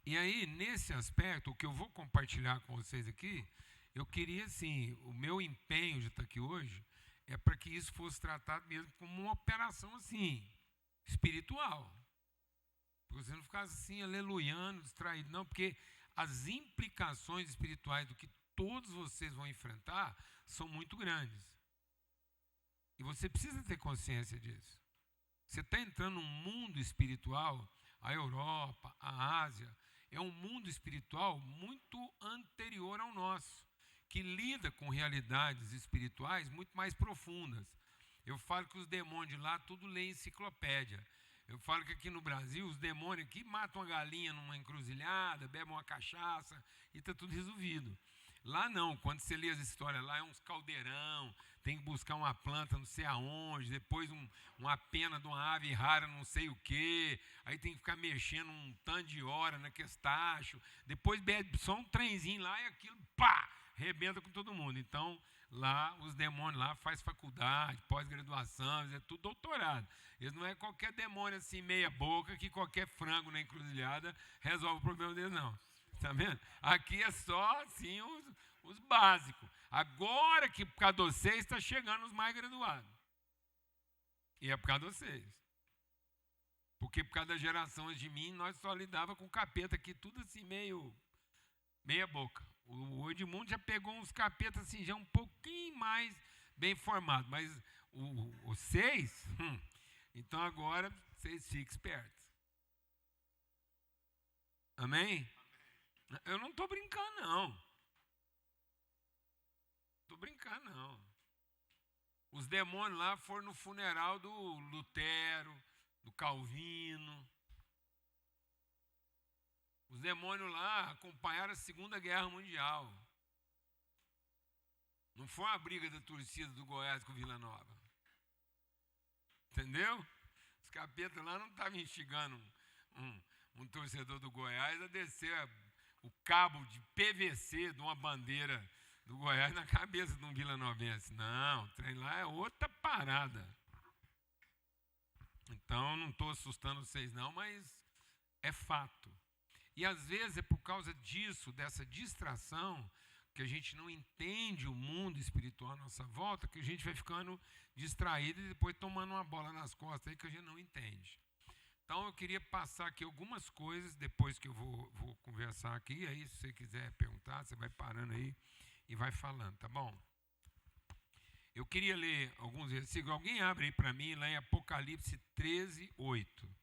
E aí, nesse aspecto, o que eu vou compartilhar com vocês aqui, eu queria, assim, o meu empenho de estar aqui hoje é para que isso fosse tratado mesmo como uma operação, assim, espiritual. Para você não ficasse assim, aleluiando, distraído, não, porque as implicações espirituais do que todos vocês vão enfrentar são muito grandes. E você precisa ter consciência disso. Você está entrando num mundo espiritual, a Europa, a Ásia, é um mundo espiritual muito anterior ao nosso, que lida com realidades espirituais muito mais profundas. Eu falo que os demônios de lá tudo lê enciclopédia. Eu falo que aqui no Brasil, os demônios aqui matam uma galinha numa encruzilhada, bebem uma cachaça e está tudo resolvido. Lá não, quando você lê as histórias lá, é uns caldeirão, tem que buscar uma planta não sei aonde, depois uma pena de uma ave rara não sei o quê, aí tem que ficar mexendo um tanto de hora naqueles tachos, depois bebe só um trenzinho lá e aquilo, pá, rebenta com todo mundo. Então, lá, os demônios lá faz faculdade, pós-graduação, é tudo doutorado. Eles não é qualquer demônio assim, meia boca, que qualquer frango na encruzilhada resolve o problema deles, não. Está vendo? Aqui é só assim os básicos. Agora que por causa de vocês está chegando os mais graduados. E é por causa de vocês. Porque por causa das gerações de mim, nós só lidava com o capeta aqui, tudo assim meia boca. O Edmundo já pegou uns capetas assim, já um pouquinho mais bem formados. Mas vocês, então agora vocês fiquem espertos. Amém? Eu não estou brincando, não. Estou brincando, não. Os demônios lá foram no funeral do Lutero, do Calvino. Os demônios lá acompanharam a Segunda Guerra Mundial. Não foi uma briga da torcida do Goiás com o Vila Nova. Entendeu? Os capetas lá não estavam instigando um torcedor do Goiás a descer o cabo de PVC de uma bandeira do Goiás na cabeça de um vilanovense. Não, o trem lá é outra parada. Então, não estou assustando vocês não, mas é fato. E às vezes é por causa disso, dessa distração, que a gente não entende o mundo espiritual à nossa volta, que a gente vai ficando distraído e depois tomando uma bola nas costas aí que a gente não entende. Então, eu queria passar aqui algumas coisas, depois que eu vou conversar aqui, aí se você quiser perguntar, você vai parando aí e vai falando, tá bom? Eu queria ler alguns versículos. Alguém abre aí para mim, lá em Apocalipse 13, 8.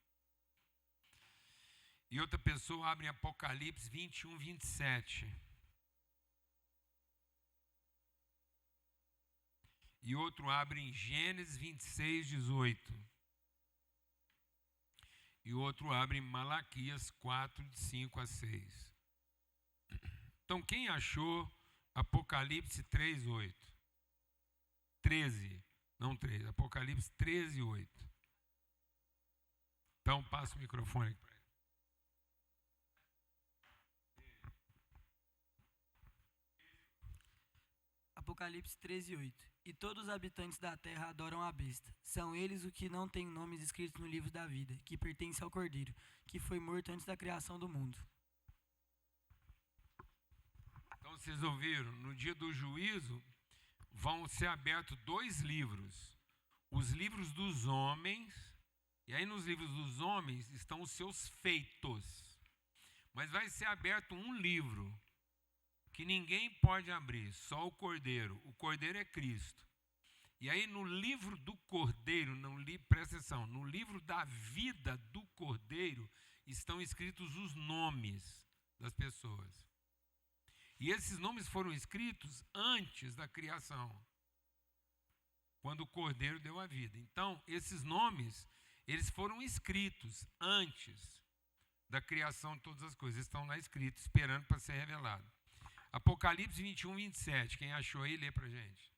E outra pessoa abre em Apocalipse 21, 27. E outro abre em Gênesis 26, 18. E outro abre em Malaquias 4, de 5 a 6. Então, quem achou Apocalipse 3, 8? 13, não 3, Apocalipse 13, 8. Então, passa o microfone aqui para ele. Apocalipse 13, 8. E todos os habitantes da terra adoram a besta. São eles os que não têm nomes escritos no livro da vida, que pertence ao Cordeiro, que foi morto antes da criação do mundo. Então, vocês ouviram? No dia do juízo, vão ser abertos 2 livros. Os livros dos homens, e aí nos livros dos homens estão os seus feitos. Mas vai ser aberto um livro, que ninguém pode abrir, só o Cordeiro. O Cordeiro é Cristo. E aí no livro do Cordeiro, presta atenção, no livro da vida do Cordeiro estão escritos os nomes das pessoas. E esses nomes foram escritos antes da criação, quando o Cordeiro deu a vida. Então, esses nomes, eles foram escritos antes da criação de todas as coisas. Eles estão lá escritos, esperando para ser revelado. Apocalipse 21, 27. Quem achou aí, lê para a gente.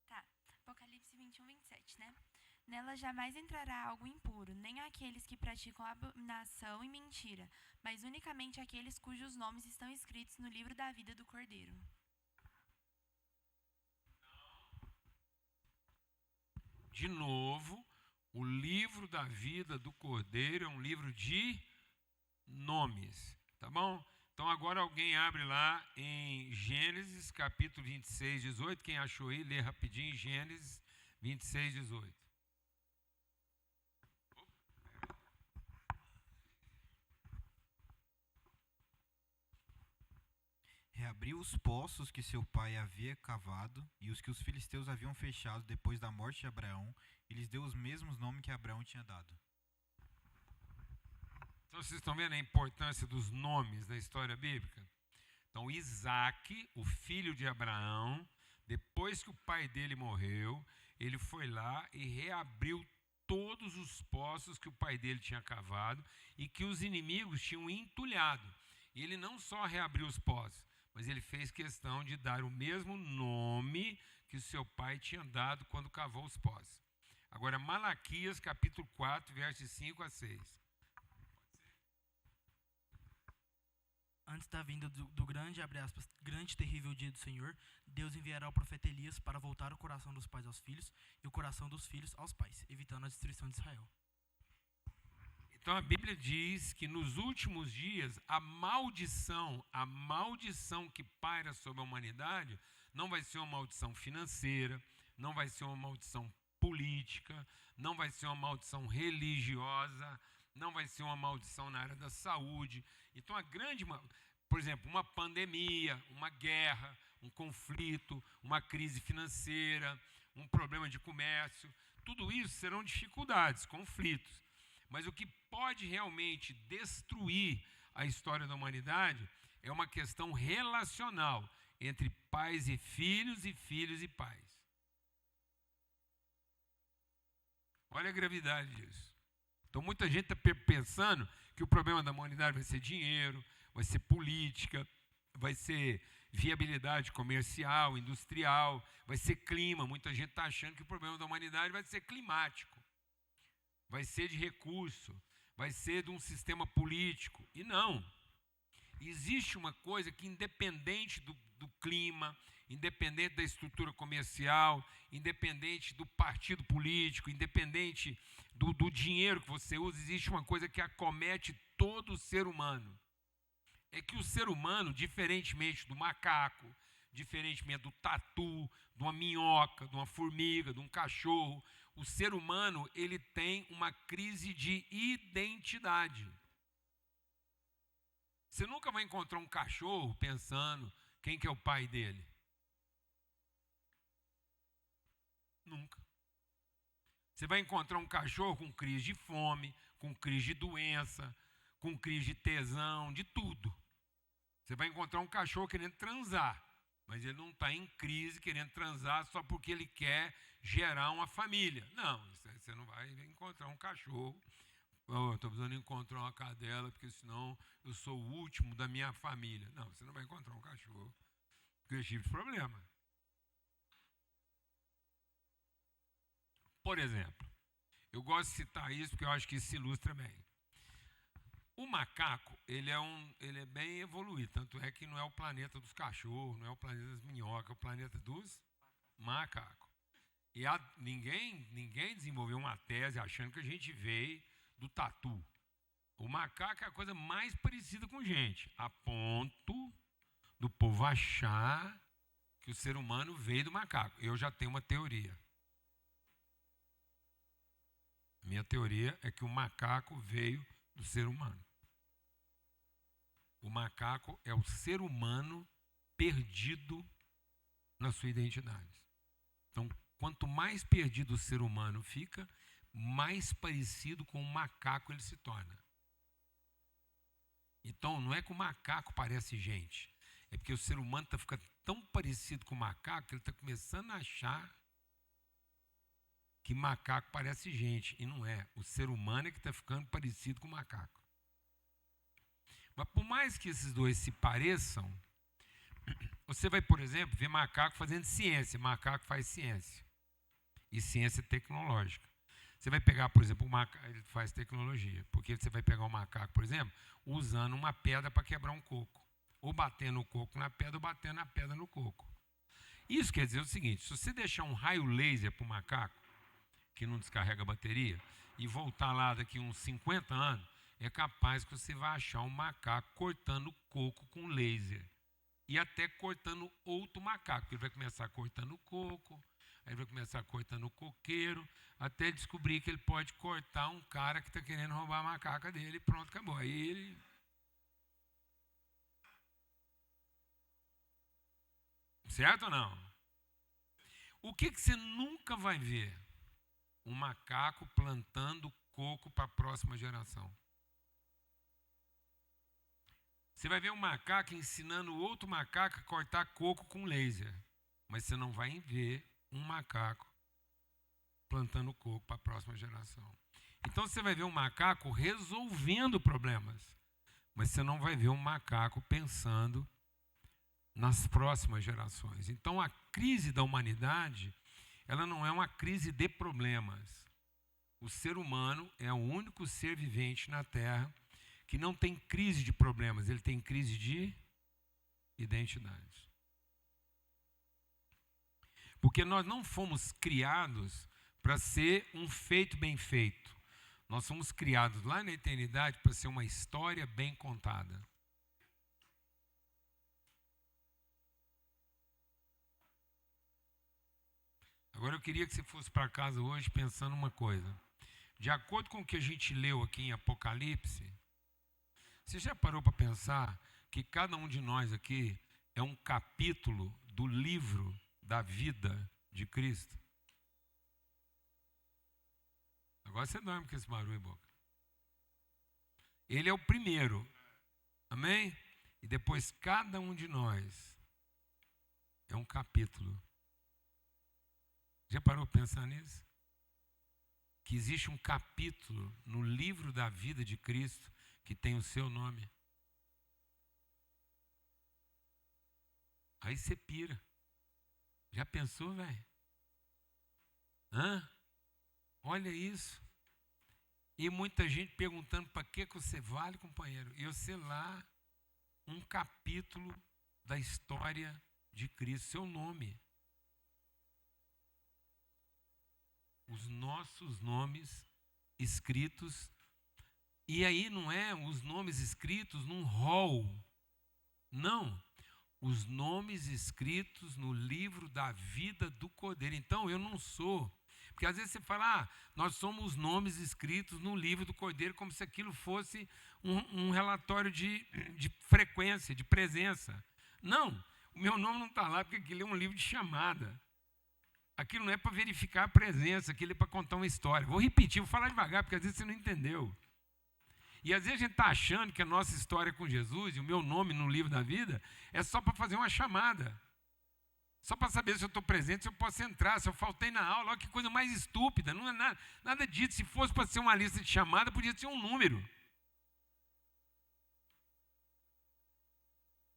Tá, Apocalipse 21, 27, né? Nela jamais entrará algo impuro, nem aqueles que praticam abominação e mentira, mas unicamente aqueles cujos nomes estão escritos no livro da vida do Cordeiro. De novo, o livro da vida do Cordeiro é um livro de nomes, tá bom? Então agora alguém abre lá em Gênesis capítulo 26, 18. Quem achou aí, lê rapidinho Gênesis 26, 18. Reabriu os poços que seu pai havia cavado e os que os filisteus haviam fechado depois da morte de Abraão, e lhes deu os mesmos nomes que Abraão tinha dado. Então vocês estão vendo a importância dos nomes na história bíblica? Então Isaac, o filho de Abraão, depois que o pai dele morreu, ele foi lá e reabriu todos os poços que o pai dele tinha cavado e que os inimigos tinham entulhado. E ele não só reabriu os poços, mas ele fez questão de dar o mesmo nome que o seu pai tinha dado quando cavou os poços. Agora, Malaquias, capítulo 4, versos 5 a 6. Antes da vinda do grande, abre aspas, grande e terrível dia do Senhor, Deus enviará o profeta Elias para voltar o coração dos pais aos filhos e o coração dos filhos aos pais, evitando a destruição de Israel. Então a Bíblia diz que nos últimos dias a maldição que paira sobre a humanidade não vai ser uma maldição financeira, não vai ser uma maldição política, não vai ser uma maldição religiosa, não vai ser uma maldição na área da saúde. Então por exemplo, uma pandemia, uma guerra, um conflito, uma crise financeira, um problema de comércio, tudo isso serão dificuldades, conflitos. Mas o que pode realmente destruir a história da humanidade é uma questão relacional entre pais e filhos e pais. Olha a gravidade disso. Então muita gente está pensando que o problema da humanidade vai ser dinheiro, vai ser política, vai ser viabilidade comercial, industrial, vai ser clima. Muita gente está achando que o problema da humanidade vai ser climático, vai ser de recurso, vai ser de um sistema político. E não. Existe uma coisa que, independente do clima, independente da estrutura comercial, independente do partido político, independente do dinheiro que você usa, existe uma coisa que acomete todo o ser humano. É que o ser humano, diferentemente do macaco, diferentemente do tatu, de uma minhoca, de uma formiga, de um cachorro, o ser humano, ele tem uma crise de identidade. Você nunca vai encontrar um cachorro pensando quem que é o pai dele. Nunca. Você vai encontrar um cachorro com crise de fome, com crise de doença, com crise de tesão, de tudo. Você vai encontrar um cachorro querendo transar, mas ele não está em crise querendo transar só porque ele quer gerar uma família. Não, você não vai encontrar um cachorro. Estou precisando encontrar uma cadela, porque senão eu sou o último da minha família. Não, você não vai encontrar um cachorro com esse tipo de problema. Por exemplo, eu gosto de citar isso porque eu acho que isso se ilustra bem. O macaco, ele é bem evoluído, tanto é que não é o planeta dos cachorros, não é o planeta das minhocas, é o planeta dos macacos. E ninguém desenvolveu uma tese achando que a gente veio do tatu. O macaco é a coisa mais parecida com gente, a ponto do povo achar que o ser humano veio do macaco. Eu já tenho uma teoria. Minha teoria é que o macaco veio do ser humano. O macaco é o ser humano perdido na sua identidade. Então, quanto mais perdido o ser humano fica, mais parecido com o macaco ele se torna. Então, não é que o macaco parece gente, é porque o ser humano está ficando tão parecido com o macaco que ele está começando a achar que macaco parece gente, e não é. O ser humano é que está ficando parecido com o macaco. Mas por mais que esses dois se pareçam, você vai, por exemplo, ver macaco fazendo ciência. Macaco faz ciência. E ciência tecnológica. Você vai pegar, por exemplo, o macaco, ele faz tecnologia. Porque você vai pegar o macaco, por exemplo, usando uma pedra para quebrar um coco. Ou batendo o coco na pedra, ou batendo a pedra no coco. Isso quer dizer o seguinte: se você deixar um raio laser para o macaco, que não descarrega a bateria, e voltar lá daqui uns 50 anos, é capaz que você vai achar um macaco cortando coco com laser. E até cortando outro macaco. Ele vai começar cortando coco, aí vai começar cortando o coqueiro, até descobrir que ele pode cortar um cara que está querendo roubar a macaca dele e pronto, acabou. Aí ele... Certo ou não? O que você nunca vai ver? Um macaco plantando coco para a próxima geração. Você vai ver um macaco ensinando outro macaco a cortar coco com laser. Mas você não vai ver um macaco plantando coco para a próxima geração. Então você vai ver um macaco resolvendo problemas. Mas você não vai ver um macaco pensando nas próximas gerações. Então a crise da humanidade, ela não é uma crise de problemas. O ser humano é o único ser vivente na Terra que não tem crise de problemas, ele tem crise de identidade. Porque nós não fomos criados para ser um feito bem feito. Nós fomos criados lá na eternidade para ser uma história bem contada. Agora eu queria que você fosse para casa hoje pensando uma coisa. De acordo com o que a gente leu aqui em Apocalipse, você já parou para pensar que cada um de nós aqui é um capítulo do livro da vida de Cristo? Agora você dorme com esse barulho em boca. Ele é o primeiro. Amém? E depois cada um de nós é um capítulo. Já parou para pensar nisso? Que existe um capítulo no livro da vida de Cristo que tem o seu nome. Aí você pira. Já pensou, velho? Olha isso. E muita gente perguntando para que você vale, companheiro. E eu sei lá, um capítulo da história de Cristo, seu nome. Os nossos nomes escritos. E aí não é os nomes escritos num rol. Não. Os nomes escritos no livro da vida do Cordeiro. Então eu não sou. Porque às vezes você fala, nós somos os nomes escritos no livro do Cordeiro, como se aquilo fosse um relatório de frequência, de presença. Não. O meu nome não está lá porque aquilo é um livro de chamada. Aquilo não é para verificar a presença, aquilo é para contar uma história. Vou repetir, vou falar devagar, porque às vezes você não entendeu. E às vezes a gente está achando que a nossa história com Jesus e o meu nome no livro da vida é só para fazer uma chamada. Só para saber se eu estou presente, se eu posso entrar, se eu faltei na aula. Olha que coisa mais estúpida. Não é nada disso. Se fosse para ser uma lista de chamada, podia ser um número.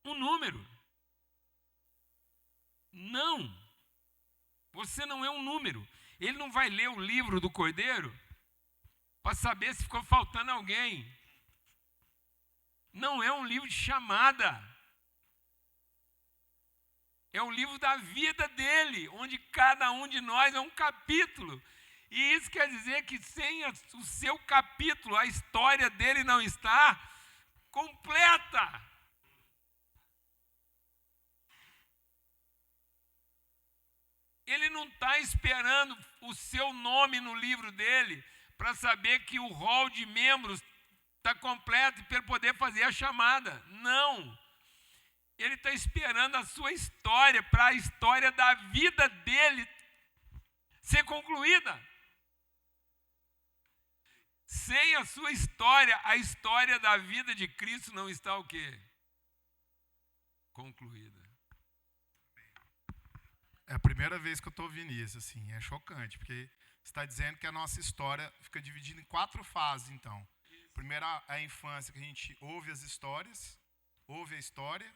Um número. Não. Você não é um número. Ele não vai ler o livro do Cordeiro para saber se ficou faltando alguém. Não é um livro de chamada. É o livro da vida dele, onde cada um de nós é um capítulo. E isso quer dizer que sem o seu capítulo, a história dele não está completa. Ele não está esperando o seu nome no livro dele para saber que o rol de membros está completo para ele poder fazer a chamada. Não. Ele está esperando a sua história para a história da vida dele ser concluída. Sem a sua história, a história da vida de Cristo não está o quê? Concluída. É a primeira vez que eu estou ouvindo isso, assim, é chocante, porque você está dizendo que a nossa história fica dividida em 4 fases, então. Primeiro, a infância, que a gente ouve as histórias, ouve a história.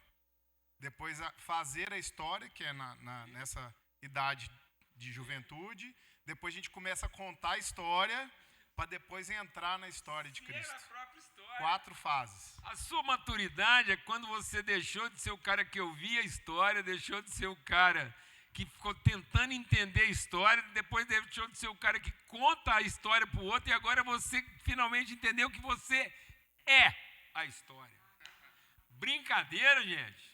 Depois, fazer a história, que é nessa idade de juventude. Depois, a gente começa a contar a história, para depois entrar na história de Cristo. 4 fases. A sua maturidade é quando você deixou de ser o cara que ouvia a história, deixou de ser o cara que ficou tentando entender a história, depois deixou de ser o cara que conta a história para o outro, e agora você finalmente entendeu que você é a história. Brincadeira, gente.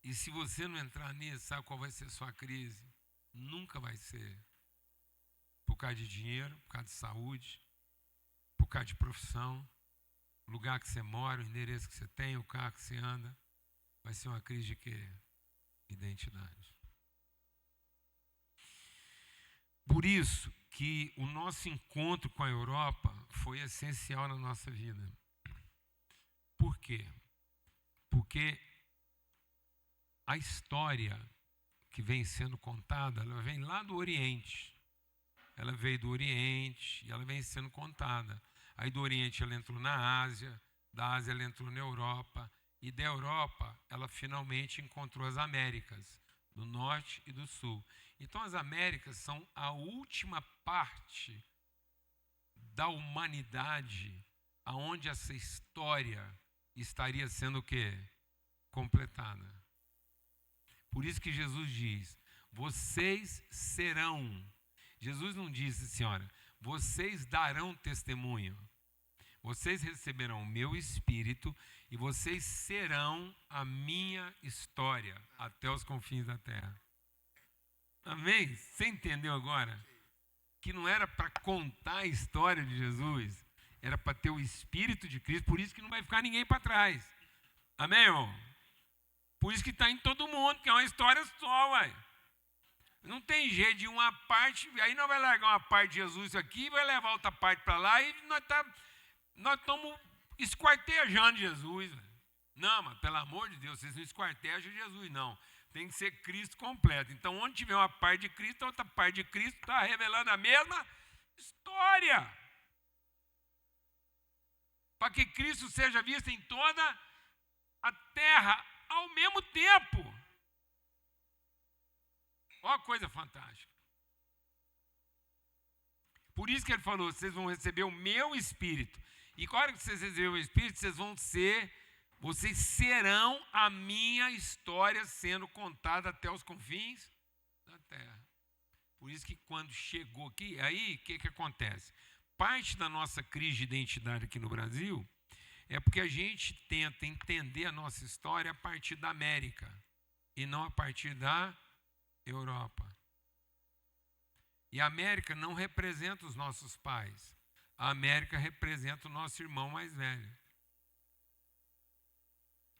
E se você não entrar nisso, sabe qual vai ser a sua crise? Nunca vai ser por causa de dinheiro, por causa de saúde, por causa de profissão, o lugar que você mora, o endereço que você tem, o carro que você anda. Vai ser uma crise de quê? Identidade. Por isso que o nosso encontro com a Europa foi essencial na nossa vida. Por quê? Porque a história que vem sendo contada, ela vem lá do Oriente. Ela veio do Oriente e ela vem sendo contada. Aí do Oriente ela entrou na Ásia, da Ásia ela entrou na Europa, e da Europa ela finalmente encontrou as Américas, do Norte e do Sul. Então as Américas são a última parte da humanidade aonde essa história estaria sendo o quê? Completada. Por isso que Jesus diz, vocês serão. Jesus não disse, senhora, vocês darão testemunho. Vocês receberão o meu Espírito e vocês serão a minha história até os confins da terra. Amém? Você entendeu agora? Que não era para contar a história de Jesus, era para ter o Espírito de Cristo, por isso que não vai ficar ninguém para trás. Amém, irmão? Por isso que está em todo mundo, que é uma história só, uai. Não tem jeito de uma parte, aí nós vamos largar uma parte de Jesus aqui e vai levar outra parte para lá e nós estamos esquartejando Jesus. Véio. Não, mas pelo amor de Deus, vocês não esquartejam Jesus, não. Tem que ser Cristo completo. Então, onde tiver uma parte de Cristo, a outra parte de Cristo está revelando a mesma história. Para que Cristo seja visto em toda a terra ao mesmo tempo. Olha a coisa fantástica. Por isso que ele falou, vocês vão receber o meu Espírito. E na hora que vocês receberem o Espírito, vocês serão a minha história sendo contada até os confins da terra. Por isso que quando chegou aqui, aí o que acontece? Parte da nossa crise de identidade aqui no Brasil é porque a gente tenta entender a nossa história a partir da América e não a partir da Europa. E a América não representa os nossos pais. A América representa o nosso irmão mais velho.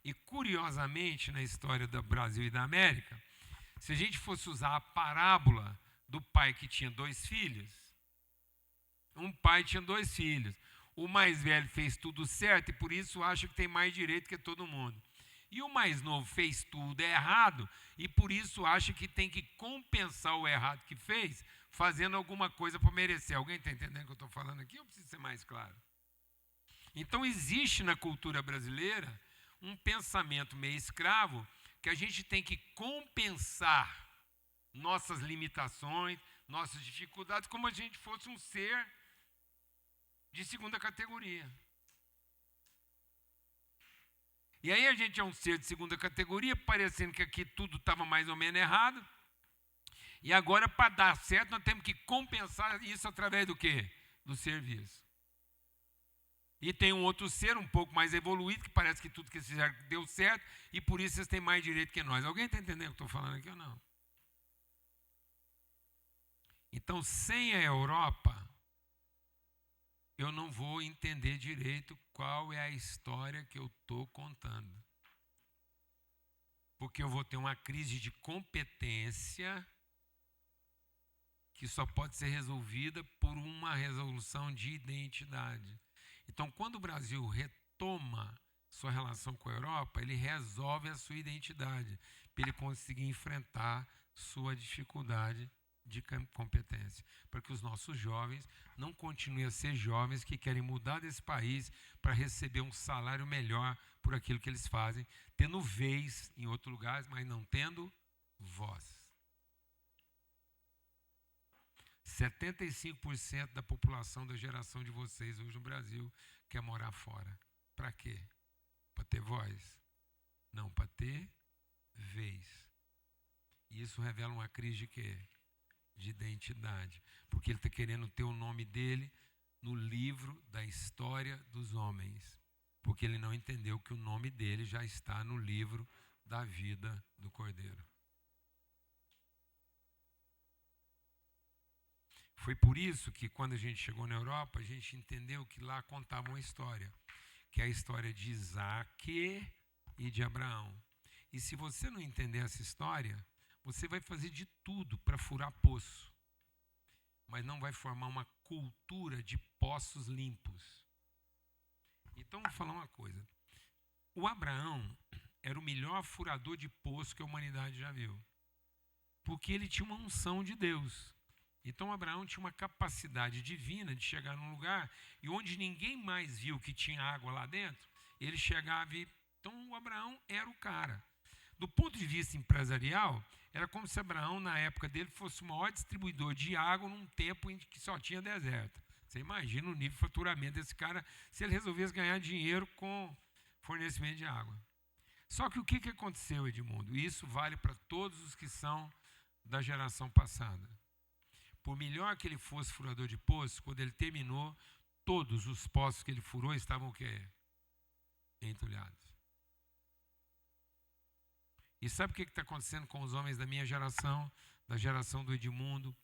E curiosamente, na história do Brasil e da América, se a gente fosse usar a parábola do pai que tinha 2 filhos, um pai tinha 2 filhos. O mais velho fez tudo certo e por isso acha que tem mais direito que todo mundo. E o mais novo fez tudo errado e por isso acha que tem que compensar o errado que fez, fazendo alguma coisa para merecer. Alguém está entendendo o que eu estou falando aqui? Eu preciso ser mais claro. Então existe na cultura brasileira um pensamento meio escravo que a gente tem que compensar nossas limitações, nossas dificuldades, como a gente fosse um ser de segunda categoria. E aí a gente é um ser de segunda categoria, parecendo que aqui tudo estava mais ou menos errado. E agora, para dar certo, nós temos que compensar isso através do quê? Do serviço. E tem um outro ser um pouco mais evoluído, que parece que tudo que vocês fizeram deu certo, e por isso vocês têm mais direito que nós. Alguém está entendendo o que eu estou falando aqui ou não? Então, sem a Europa, eu não vou entender direito qual é a história que eu estou contando. Porque eu vou ter uma crise de competência que só pode ser resolvida por uma resolução de identidade. Então, quando o Brasil retoma sua relação com a Europa, ele resolve a sua identidade, para ele conseguir enfrentar sua dificuldade de competência, para que os nossos jovens não continuem a ser jovens que querem mudar desse país para receber um salário melhor por aquilo que eles fazem, tendo vez em outros lugares, mas não tendo voz. 75% da população da geração de vocês hoje no Brasil quer morar fora. Para quê? Para ter voz? Não, para ter vez. E isso revela uma crise de quê? De identidade. Porque ele está querendo ter o nome dele no livro da história dos homens. Porque ele não entendeu que o nome dele já está no livro da vida do Cordeiro. Foi por isso que quando a gente chegou na Europa, a gente entendeu que lá contava uma história, que é a história de Isaac e de Abraão. E se você não entender essa história, você vai fazer de tudo para furar poço, mas não vai formar uma cultura de poços limpos. Então, vou falar uma coisa. O Abraão era o melhor furador de poço que a humanidade já viu, porque ele tinha uma unção de Deus. Então, Abraão tinha uma capacidade divina de chegar num lugar e onde ninguém mais viu que tinha água lá dentro, ele chegava e... Então, o Abraão era o cara. Do ponto de vista empresarial, era como se Abraão, na época dele, fosse o maior distribuidor de água num tempo em que só tinha deserto. Você imagina o nível de faturamento desse cara se ele resolvesse ganhar dinheiro com fornecimento de água. Só que o que aconteceu, Edmundo? Isso vale para todos os que são da geração passada. Por melhor que ele fosse furador de poço, quando ele terminou, todos os poços que ele furou estavam o quê? Entulhados. E sabe o que está acontecendo com os homens da minha geração, da geração do Edmundo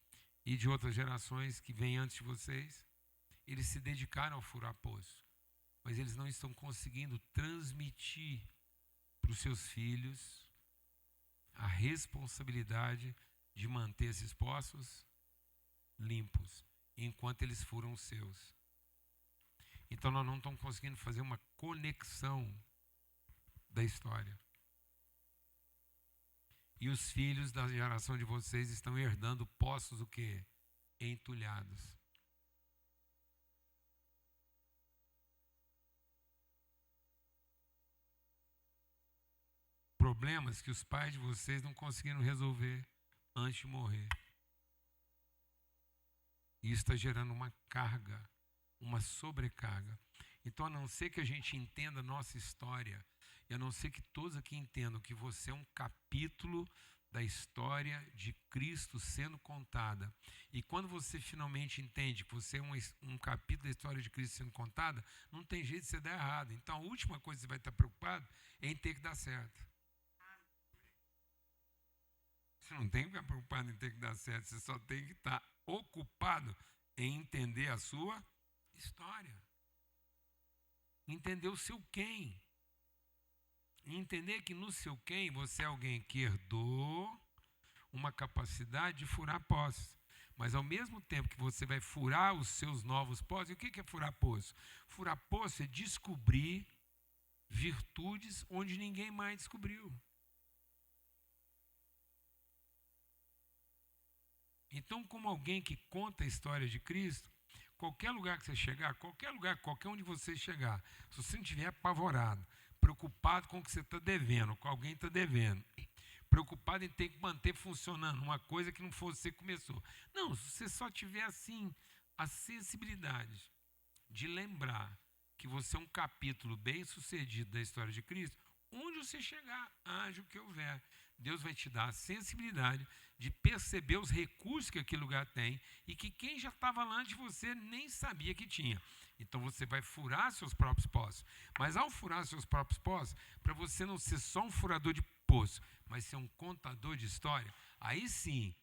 e de outras gerações que vêm antes de vocês? Eles se dedicaram a furar poço, mas eles não estão conseguindo transmitir para os seus filhos a responsabilidade de manter esses poços limpos, enquanto eles furam os seus. Então nós não estamos conseguindo fazer uma conexão da história. E os filhos da geração de vocês estão herdando poços o quê? Entulhados. Problemas que os pais de vocês não conseguiram resolver antes de morrer. E isso está gerando uma carga, uma sobrecarga. Então, a não ser que a gente entenda a nossa história, e a não ser que todos aqui entendam que você é um capítulo da história de Cristo sendo contada, e quando você finalmente entende que você é um capítulo da história de Cristo sendo contada, não tem jeito de você dar errado. Então, a última coisa que você vai estar preocupado é em ter que dar certo. Você não tem que ficar preocupado em ter que dar certo, você só tem que estar ocupado em entender a sua história. Entender o seu quem. E entender que no seu quem você é alguém que herdou uma capacidade de furar poços. Mas ao mesmo tempo que você vai furar os seus novos poços, e o que é furar poço? Furar poço é descobrir virtudes onde ninguém mais descobriu. Então, como alguém que conta a história de Cristo, qualquer lugar que você chegar, qualquer um de vocês chegar, se você não estiver apavorado, preocupado com o que você está devendo, com alguém está devendo, preocupado em ter que manter funcionando uma coisa que não foi você que começou. Não, se você só tiver assim a sensibilidade de lembrar que você é um capítulo bem sucedido da história de Cristo, onde você chegar, haja o que houver, Deus vai te dar a sensibilidade de perceber os recursos que aquele lugar tem e que quem já estava lá antes de você nem sabia que tinha. Então você vai furar seus próprios poços. Mas ao furar seus próprios poços, para você não ser só um furador de poço, mas ser um contador de história, aí sim,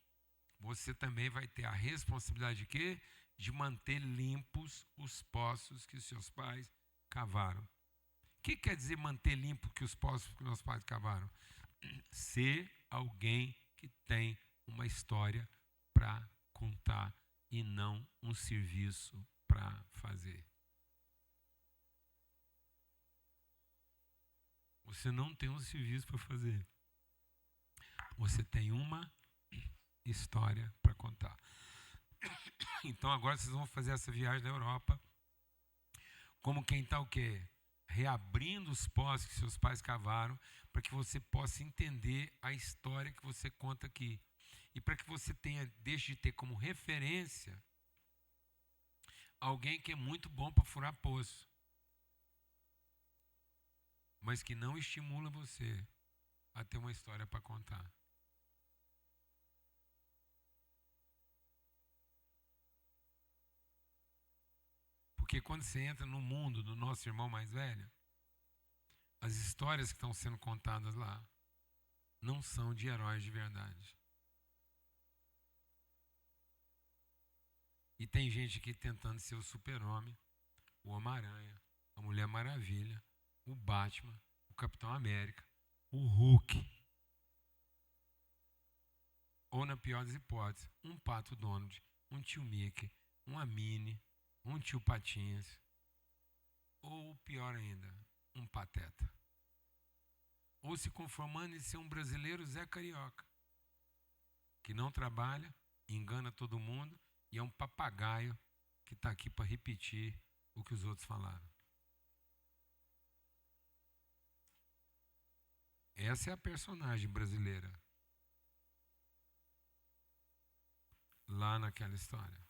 você também vai ter a responsabilidade de quê? De manter limpos os poços que os seus pais cavaram. O que quer dizer manter limpo que os poços que meus pais cavaram? Ser alguém que tem uma história para contar e não um serviço para fazer. Você não tem um serviço para fazer. Você tem uma história para contar. Então agora vocês vão fazer essa viagem na Europa como quem está o quê? Reabrindo os poços que seus pais cavaram, para que você possa entender a história que você conta aqui. E para que você deixe de ter como referência alguém que é muito bom para furar poço. mas que não estimula você a ter uma história para contar. Porque quando você entra no mundo do nosso irmão mais velho, as histórias que estão sendo contadas lá não são de heróis de verdade. E tem gente aqui tentando ser o Super-Homem, o Homem-Aranha, a Mulher Maravilha, o Batman, o Capitão América, o Hulk. Ou, na pior das hipóteses, um Pato Donald, um tio Mickey, uma Minnie, um tio Patinhas. Ou, pior ainda, um Pateta. Ou se conformando em ser um brasileiro Zé Carioca, que não trabalha, engana todo mundo e é um papagaio que está aqui para repetir o que os outros falaram. Essa é a personagem brasileira lá naquela história.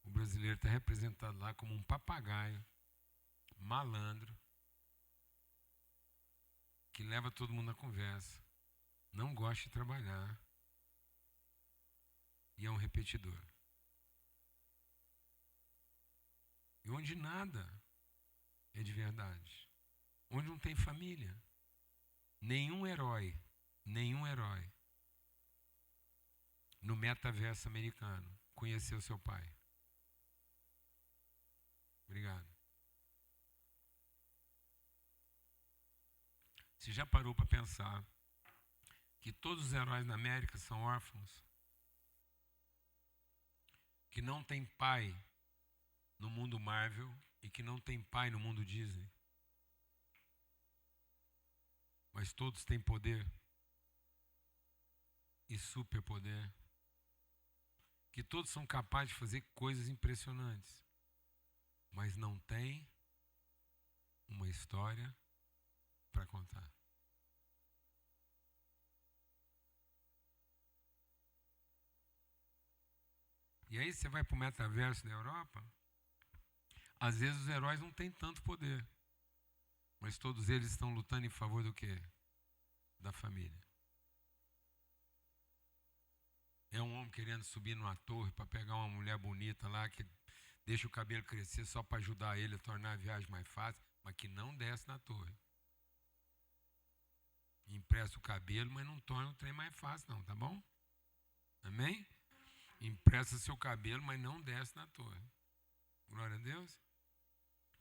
O brasileiro está representado lá como um papagaio, malandro, que leva todo mundo na conversa, não gosta de trabalhar e é um repetidor. E onde nada é de verdade, onde não tem família, nenhum herói no metaverso americano conheceu seu pai. Obrigado. Você já parou para pensar que todos os heróis na América são órfãos? Que não tem pai no mundo Marvel e que não tem pai no mundo Disney? Mas todos têm poder e superpoder. Que todos são capazes de fazer coisas impressionantes, mas não têm uma história para contar. E aí você vai para o metaverso da Europa, às vezes os heróis não têm tanto poder, mas todos eles estão lutando em favor do quê? Da família. É um homem querendo subir numa torre para pegar uma mulher bonita lá que deixa o cabelo crescer só para ajudar ele a tornar a viagem mais fácil, mas que não desce na torre. Empresta o cabelo, mas não torna o trem mais fácil não, tá bom? Amém? Empresta seu cabelo, mas não desce na torre. Glória a Deus.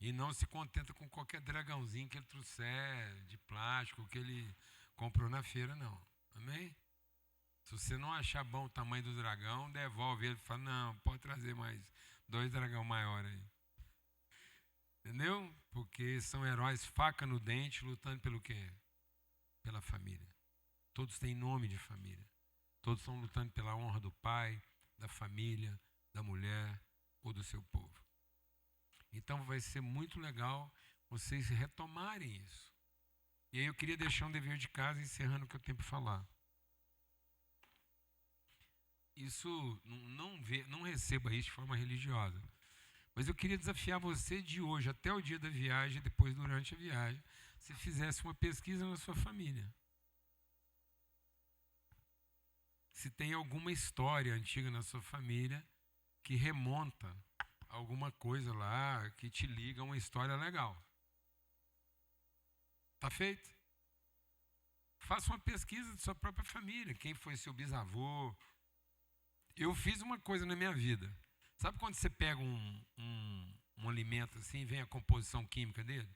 E não se contenta com qualquer dragãozinho que ele trouxer de plástico, que ele comprou na feira, não. Amém? Se você não achar bom o tamanho do dragão, devolve ele e fala, não, pode trazer mais 2 dragão maiores aí. Entendeu? Porque são heróis faca no dente, lutando pelo quê? Pela família. Todos têm nome de família. Todos estão lutando pela honra do pai, da família, da mulher ou do seu povo. Então vai ser muito legal vocês retomarem isso. E aí eu queria deixar um dever de casa, encerrando o que eu tenho para falar. Isso, não receba isso de forma religiosa. Mas eu queria desafiar você de hoje até o dia da viagem, depois durante a viagem, se fizesse uma pesquisa na sua família. Se tem alguma história antiga na sua família que remonta a alguma coisa lá, que te liga a uma história legal. Tá feito? Faça uma pesquisa de sua própria família. Quem foi seu bisavô? Eu fiz uma coisa na minha vida. Sabe quando você pega um alimento assim, vem a composição química dele?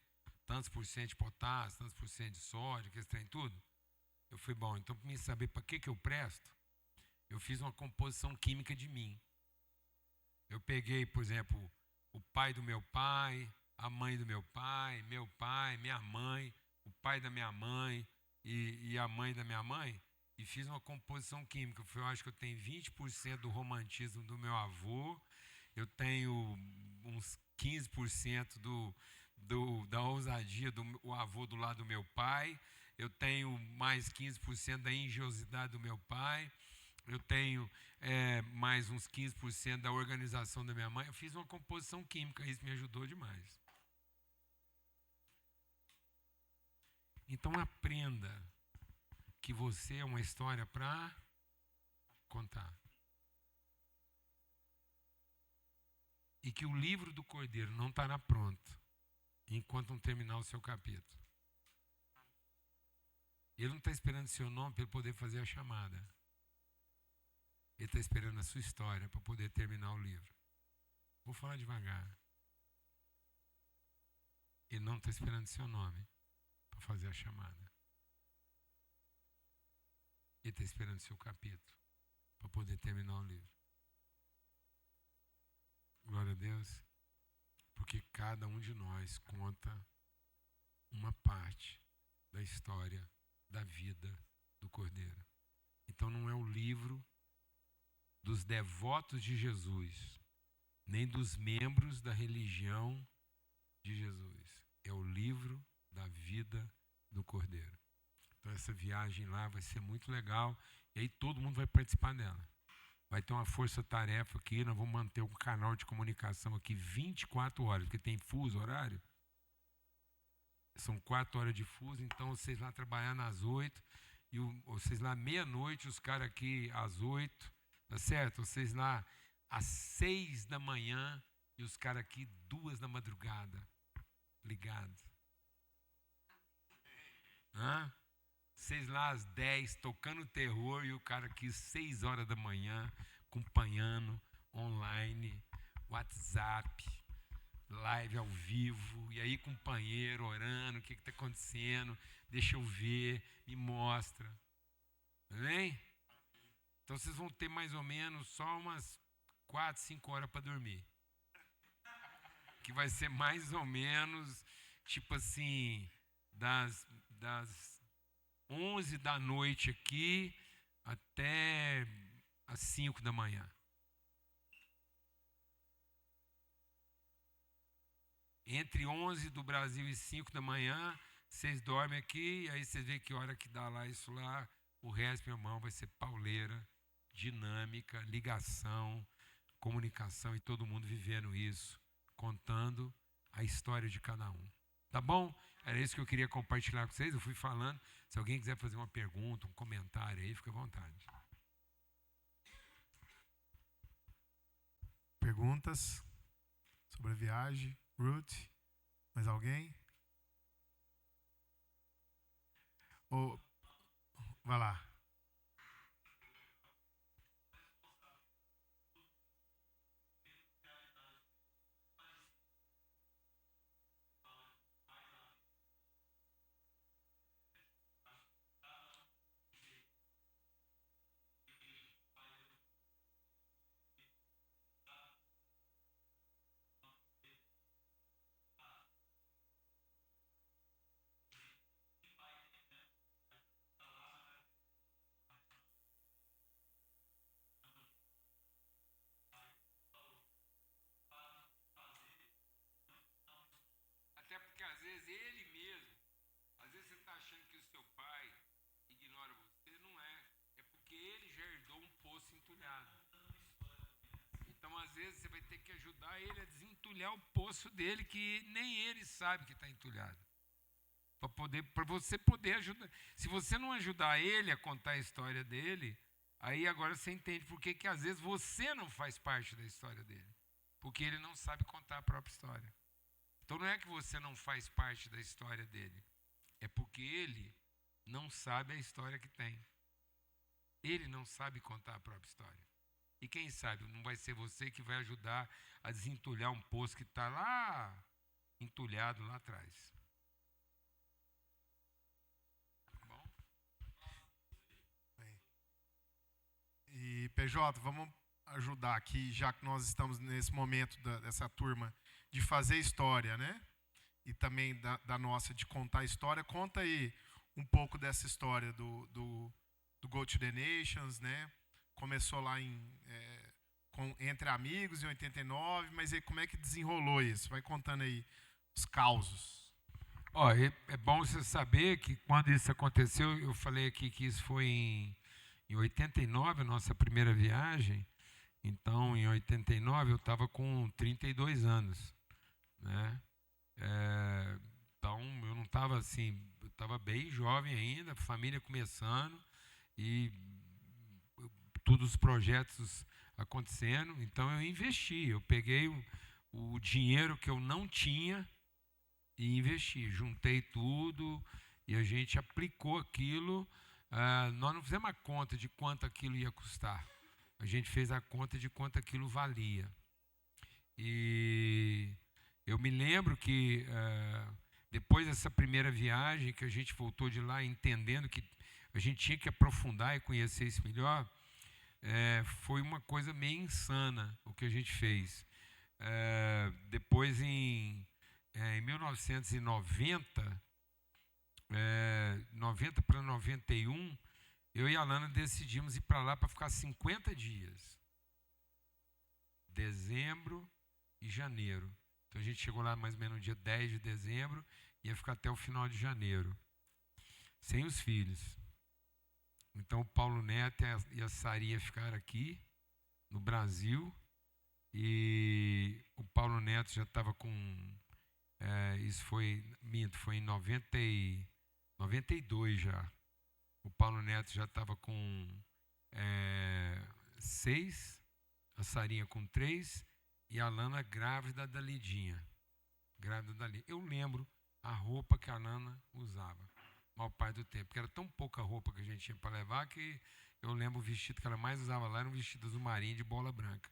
Tantos por cento de potássio, tantos por cento de sódio, aquele trem tudo. Eu fui bom, então para mim saber para que eu presto, eu fiz uma composição química de mim. Eu peguei, por exemplo, o pai do meu pai, a mãe do meu pai, minha mãe, o pai da minha mãe e a mãe da minha mãe, e fiz uma composição química. Eu acho que eu tenho 20% do romantismo do meu avô, eu tenho uns 15% da ousadia do avô do lado do meu pai, eu tenho mais 15% da engenhosidade do meu pai, eu tenho mais uns 15% da organização da minha mãe. Eu fiz uma composição química, isso me ajudou demais. Então aprenda que você é uma história para contar. E que o livro do Cordeiro não estará pronto enquanto não terminar o seu capítulo. Ele não está esperando seu nome para ele poder fazer a chamada. Ele está esperando a sua história para poder terminar o livro. Vou falar devagar. Ele não está esperando seu nome para fazer a chamada. Ele está esperando seu capítulo para poder terminar o livro. Glória a Deus. Porque cada um de nós conta uma parte da história da vida do Cordeiro. Então não é o livro dos devotos de Jesus, nem dos membros da religião de Jesus. É o livro da vida do Cordeiro. Então essa viagem lá vai ser muito legal e aí todo mundo vai participar dela. Vai ter uma força-tarefa aqui, nós vamos manter um canal de comunicação aqui 24 horas, porque tem fuso horário. São 4 horas de fuso, então vocês lá trabalhando às 8, e vocês lá meia-noite, os caras aqui às 8, tá certo? Vocês lá às 6 da manhã e os caras aqui 2 da madrugada, ligados. Hã? Vocês lá às 10, tocando terror, e o cara aqui 6 horas da manhã, acompanhando, online, WhatsApp, live ao vivo, e aí companheiro orando, o que está acontecendo, deixa eu ver, me mostra. Amém? Então vocês vão ter mais ou menos só umas 4, 5 horas para dormir. Que vai ser mais ou menos, tipo assim, das 11 da noite aqui até às 5 da manhã. Entre 11 do Brasil e 5 da manhã, vocês dormem aqui, e aí vocês veem que hora que dá lá isso lá. O resto, meu irmão, vai ser pauleira, dinâmica, ligação, comunicação e todo mundo vivendo isso, contando a história de cada um. Tá bom? Era isso que eu queria compartilhar com vocês. Eu fui falando. Se alguém quiser fazer uma pergunta, um comentário aí, fica à vontade. Perguntas sobre a viagem? Ruth? Mais alguém? Vai lá. Até porque às vezes ele mesmo, às vezes você está achando que o seu pai ignora você, não é. É porque ele já herdou um poço entulhado. Então às vezes você vai ter que ajudar ele a desentulhar o poço dele, que nem ele sabe que está entulhado. Para você poder ajudar. Se você não ajudar ele a contar a história dele, aí agora você entende por que às vezes você não faz parte da história dele. Porque ele não sabe contar a própria história. Então não é que você não faz parte da história dele. É porque ele não sabe a história que tem. Ele não sabe contar a própria história. E quem sabe não vai ser você que vai ajudar a desentulhar um poço que está lá, entulhado lá atrás. Tá bom? E PJ, vamos ajudar aqui, já que nós estamos nesse momento dessa turma de fazer história, né? E também da nossa de contar história. Conta aí um pouco dessa história do Go to the Nations, né? Começou lá entre amigos em 89, mas aí como é que desenrolou isso? Vai contando aí os causos. Ó, é bom você saber que quando isso aconteceu, eu falei aqui que isso foi em 89, a nossa primeira viagem. Então, em 89, eu estava com 32 anos, né? Então, eu não estava assim estava bem jovem ainda, família começando e todos os projetos acontecendo. Então eu investi, eu peguei o dinheiro que eu não tinha e investi, juntei tudo e a gente aplicou aquilo. Nós não fizemos a conta de quanto aquilo ia custar, a gente fez a conta de quanto aquilo valia. E eu me lembro que depois dessa primeira viagem, que a gente voltou de lá entendendo que a gente tinha que aprofundar e conhecer isso melhor, foi uma coisa meio insana o que a gente fez. Depois, em 1990, 90 para 91, eu e a Alana decidimos ir para lá para ficar 50 dias. Dezembro e janeiro. Então a gente chegou lá mais ou menos no dia 10 de dezembro e ia ficar até o final de janeiro, sem os filhos. Então o Paulo Neto e a Sarinha ficaram aqui no Brasil e o Paulo Neto já estava com... isso foi em 92 já. O Paulo Neto já estava com 6, a Sarinha com 3 e a Alana grávida da Lidinha. Eu lembro a roupa que a Alana usava, a maior parte do tempo, porque era tão pouca roupa que a gente tinha para levar que eu lembro o vestido que ela mais usava lá era um vestido azul marinho de bola branca.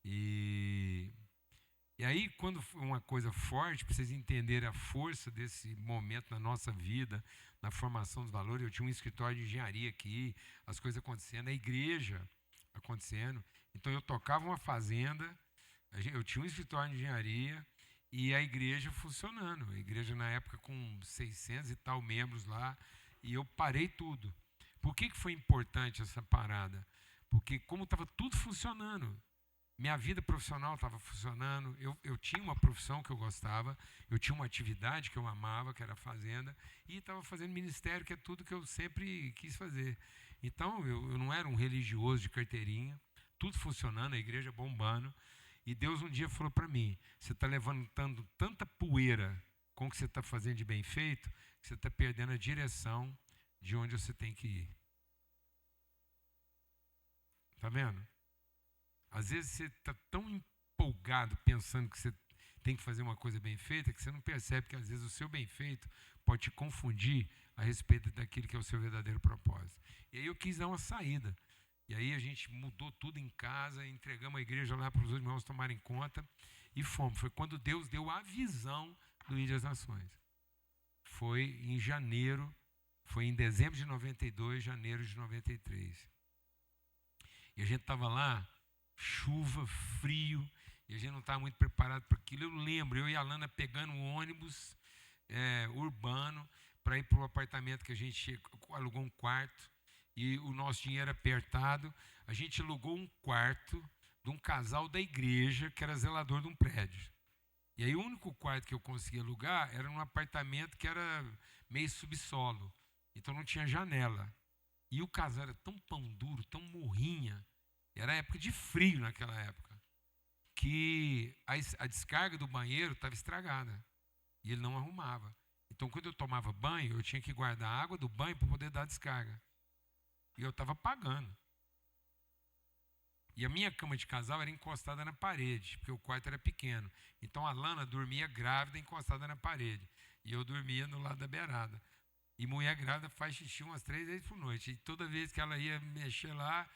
E aí, quando foi uma coisa forte, para vocês entenderem a força desse momento na nossa vida, na formação dos valores, eu tinha um escritório de engenharia aqui, as coisas acontecendo, a igreja acontecendo. Então, eu tocava uma fazenda, eu tinha um escritório de engenharia e a igreja funcionando. A igreja, na época, com 600 e tal membros lá, e eu parei tudo. Por que foi importante essa parada? Porque como estava tudo funcionando, minha vida profissional estava funcionando, eu tinha uma profissão que eu gostava, eu tinha uma atividade que eu amava, que era a fazenda, e estava fazendo ministério, que é tudo que eu sempre quis fazer. Então, eu não era um religioso de carteirinha, tudo funcionando, a igreja bombando, e Deus um dia falou para mim, você está levantando tanta poeira com o que você está fazendo de bem feito, que você está perdendo a direção de onde você tem que ir. Está vendo? Às vezes você está tão empolgado pensando que você tem que fazer uma coisa bem feita que você não percebe que às vezes o seu bem feito pode te confundir a respeito daquilo que é o seu verdadeiro propósito. E aí eu quis dar uma saída. E aí a gente mudou tudo em casa, entregamos a igreja lá para os irmãos tomarem conta e fomos. Foi quando Deus deu a visão do Índio das Nações. Foi em janeiro, foi em dezembro de 92, janeiro de 93. E a gente estava lá, chuva, frio, e a gente não estava muito preparado para aquilo. Eu lembro, eu e a Alana pegando um ônibus urbano para ir para o apartamento que a gente alugou um quarto, e o nosso dinheiro apertado, a gente alugou um quarto de um casal da igreja que era zelador de um prédio. E aí o único quarto que eu conseguia alugar era num apartamento que era meio subsolo, então não tinha janela. E o casal era tão pão duro, tão morrinha, era época de frio naquela época, que a descarga do banheiro estava estragada e ele não arrumava. Então, quando eu tomava banho, eu tinha que guardar a água do banho para poder dar a descarga. E eu estava pagando. E a minha cama de casal era encostada na parede, porque o quarto era pequeno. Então, a Lana dormia grávida encostada na parede. E eu dormia no lado da beirada. E mulher grávida faz xixi umas 3 vezes por noite. E toda vez que ela ia mexer lá,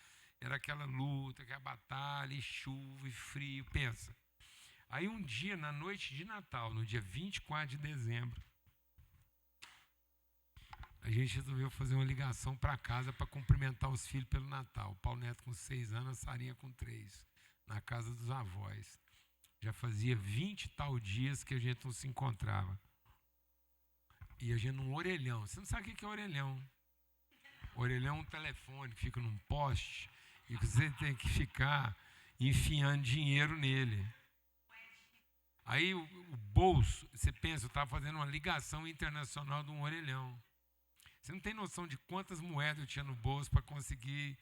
era aquela luta, aquela batalha, e chuva, e frio, pensa. Aí um dia, na noite de Natal, no dia 24 de dezembro, a gente resolveu fazer uma ligação para casa para cumprimentar os filhos pelo Natal. O Paulo Neto com 6 anos, a Sarinha com 3, na casa dos avós. Já fazia 20 e tal dias que a gente não se encontrava. E a gente num orelhão. Você não sabe o que é orelhão? Orelhão é um telefone que fica num poste e você tem que ficar enfiando dinheiro nele. Aí o bolso, você pensa, eu estava fazendo uma ligação internacional de um orelhão. Você não tem noção de quantas moedas eu tinha no bolso para conseguir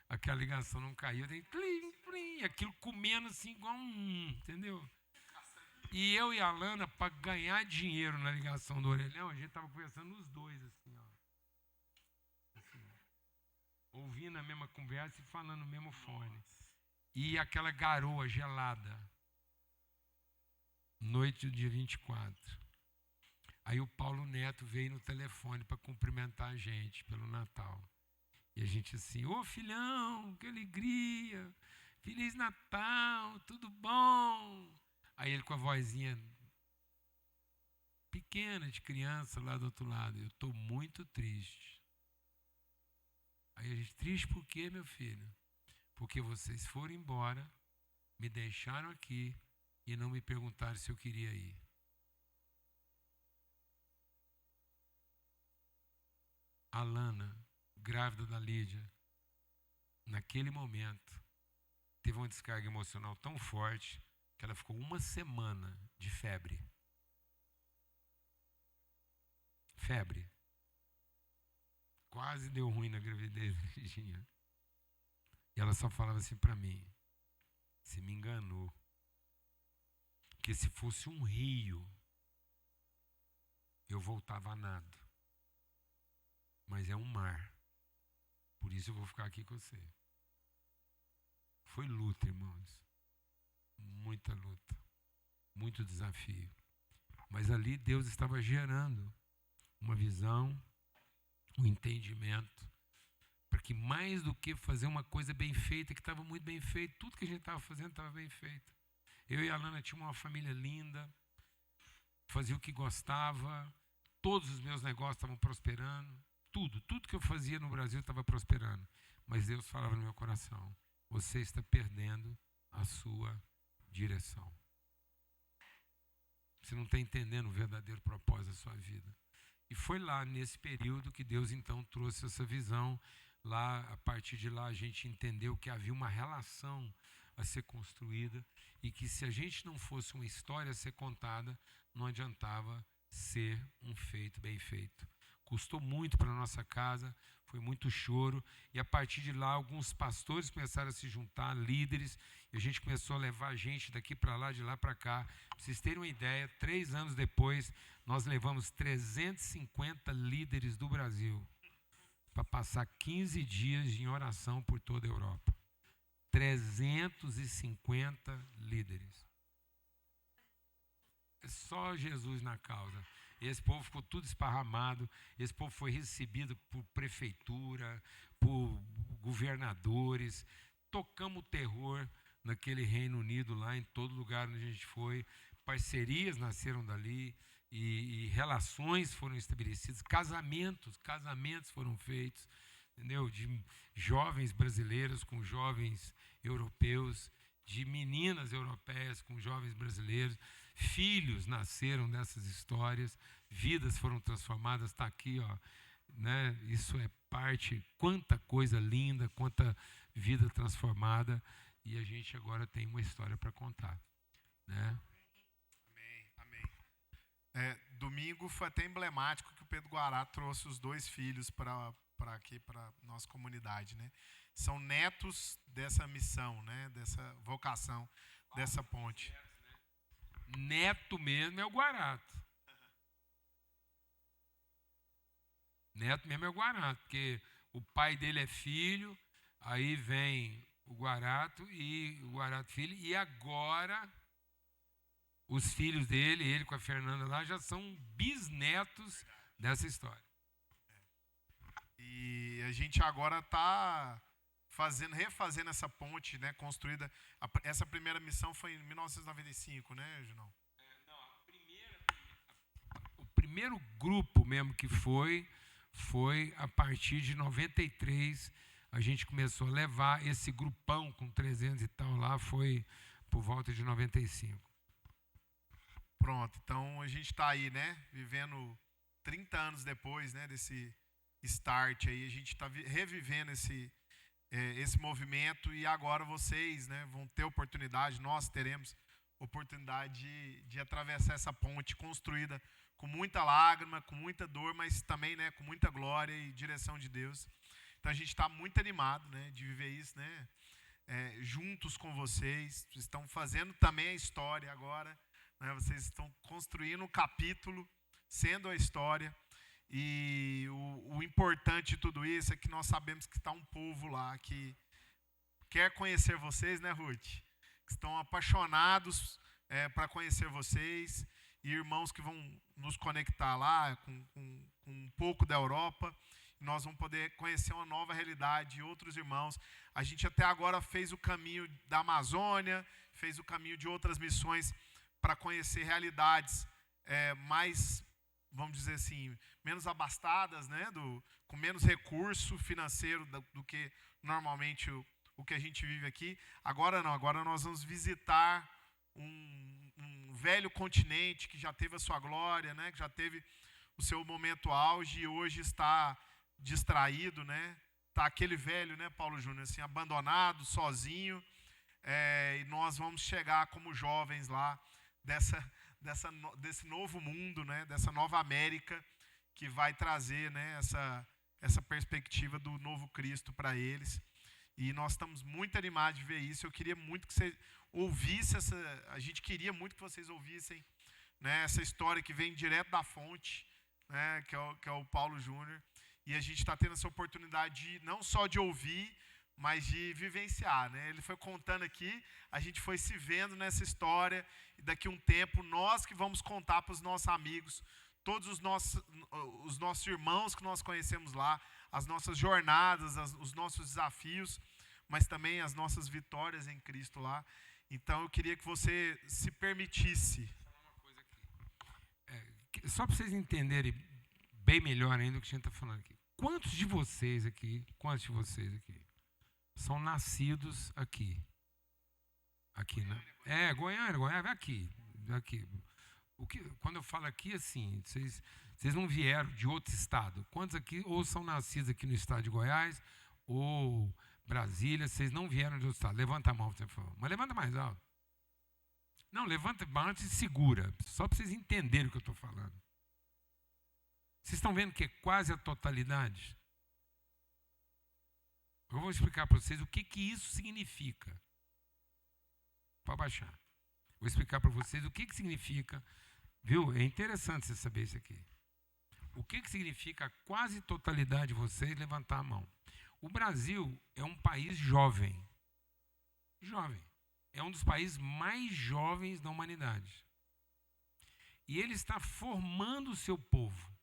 aquela ligação não cair. Eu tenho plim, plim, aquilo comendo assim igual entendeu? E eu e a Lana, para ganhar dinheiro na ligação do orelhão, a gente estava conversando os dois, assim, ó. Assim, ouvindo a mesma conversa e falando no mesmo fone. E aquela garoa gelada. Noite do dia 24. Aí o Paulo Neto veio no telefone para cumprimentar a gente pelo Natal. E a gente assim, ô filhão, que alegria, Feliz Natal, tudo bom? Aí ele com a vozinha pequena de criança lá do outro lado, eu estou muito triste. Aí a gente, triste por quê, meu filho? Porque vocês foram embora, me deixaram aqui e não me perguntaram se eu queria ir. A Lana, grávida da Lídia, naquele momento, teve uma descarga emocional tão forte que ela ficou 1 semana de febre. Febre. Quase deu ruim na gravidez da Lidinha. E ela só falava assim para mim, você me enganou. Porque se fosse um rio, eu voltava a nado. Mas é um mar. Por isso eu vou ficar aqui com você. Foi luta, irmãos. Muita luta. Muito desafio. Mas ali Deus estava gerando uma visão, um entendimento, para que mais do que fazer uma coisa bem feita, que estava muito bem feito, tudo que a gente estava fazendo estava bem feito. Eu e a Lana tínhamos uma família linda, fazia o que gostava, todos os meus negócios estavam prosperando, tudo que eu fazia no Brasil estava prosperando. Mas Deus falava no meu coração, você está perdendo a sua direção. Você não está entendendo o verdadeiro propósito da sua vida. E foi lá, nesse período, que Deus então trouxe essa visão. Lá, a partir de lá, a gente entendeu que havia uma relação a ser construída e que se a gente não fosse uma história a ser contada, não adiantava ser um feito bem feito. Custou muito para a nossa casa, foi muito choro, e a partir de lá alguns pastores começaram a se juntar, líderes, e a gente começou a levar gente daqui para lá, de lá para cá. Para vocês terem uma ideia, 3 anos depois, nós levamos 350 líderes do Brasil para passar 15 dias em oração por toda a Europa. 350 líderes. É só Jesus na causa. Esse povo ficou tudo esparramado, esse povo foi recebido por prefeitura, por governadores, tocamos o terror naquele Reino Unido lá, em todo lugar onde a gente foi, parcerias nasceram dali, e relações foram estabelecidas, casamentos foram feitos, entendeu? De jovens brasileiros com jovens europeus, de meninas europeias com jovens brasileiros, filhos nasceram dessas histórias, vidas foram transformadas, está aqui, ó, né? Isso é parte, quanta coisa linda, quanta vida transformada, e a gente agora tem uma história para contar, né? Amém. Domingo foi até emblemático que o Pedro Guará trouxe os 2 filhos para aqui, para nossa comunidade, né? São netos dessa missão, né? Dessa vocação, dessa ponte. Neto mesmo é o Guarato. Neto mesmo é o Guarato, porque o pai dele é filho, aí vem o Guarato e o Guarato filho, e agora os filhos dele, ele com a Fernanda lá, já são bisnetos dessa história. E a gente agora está refazendo essa ponte, né, construída. Essa primeira missão foi em 1995, né, Junão? O primeiro grupo mesmo que foi a partir de 93, a gente começou a levar esse grupão com 300 e tal lá, foi por volta de 95. Pronto, então a gente está aí, né, vivendo 30 anos depois, né, desse start aí, a gente está revivendo esse movimento, e agora vocês, né, vão ter oportunidade, nós teremos oportunidade de atravessar essa ponte construída com muita lágrima, com muita dor, mas também, né, com muita glória e direção de Deus. Então a gente está muito animado, né, de viver isso, né, juntos com vocês. Vocês estão fazendo também a história agora, né? Vocês estão construindo um capítulo, sendo a história. E o importante de tudo isso é que nós sabemos que está um povo lá que quer conhecer vocês, né, Ruth? Que estão apaixonados para conhecer vocês. E irmãos que vão nos conectar lá com um pouco da Europa. Nós vamos poder conhecer uma nova realidade de outros irmãos. A gente até agora fez o caminho da Amazônia, fez o caminho de outras missões para conhecer realidades mais, vamos dizer assim, menos abastadas, né? Com menos recurso financeiro do que normalmente o que a gente vive aqui. Agora não, agora nós vamos visitar um velho continente que já teve a sua glória, né? Que já teve o seu momento auge e hoje está distraído, né? Está aquele velho, né, Paulo Júnior, assim, abandonado, sozinho. E nós vamos chegar como jovens lá desse novo mundo, né? Dessa nova América que vai trazer, né, essa perspectiva do novo Cristo para eles. E nós estamos muito animados de ver isso. Eu queria muito que você ouvisse a gente queria muito que vocês ouvissem, né, essa história que vem direto da fonte, né, que é o Paulo Júnior. E a gente está tendo essa oportunidade não só de ouvir, mas de vivenciar, né? Ele foi contando aqui, a gente foi se vendo nessa história, e daqui a um tempo nós que vamos contar para os nossos amigos, todos os nossos irmãos que nós conhecemos lá, as nossas jornadas, os nossos desafios, mas também as nossas vitórias em Cristo lá. Então eu queria que você se permitisse. Uma coisa aqui. Só para vocês entenderem bem melhor ainda o que a gente está falando aqui. Quantos de vocês aqui são nascidos aqui? Aqui, né? Goiânia, aqui. Quando eu falo aqui, assim, vocês não vieram de outro estado. Quantos aqui ou são nascidos aqui no estado de Goiás, ou Brasília, vocês não vieram de outro estado? Levanta a mão, por favor. Mas levanta mais alto. Não, levanta antes e segura, só para vocês entenderem o que eu estou falando. Vocês estão vendo que é quase a totalidade? Eu vou explicar para vocês o que isso significa. Pode baixar. Vou explicar para vocês o que significa. Viu? É interessante você saber isso aqui. O que significa a quase totalidade de vocês levantar a mão? O Brasil é um país jovem. Jovem. É um dos países mais jovens da humanidade. E ele está formando o seu povo.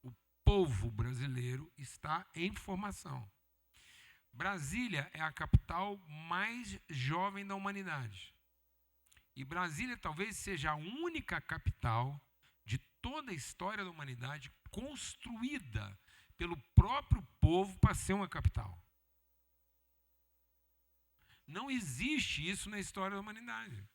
O povo brasileiro está em formação. Brasília é a capital mais jovem da humanidade. E Brasília talvez seja a única capital de toda a história da humanidade construída pelo próprio povo para ser uma capital. Não existe isso na história da humanidade.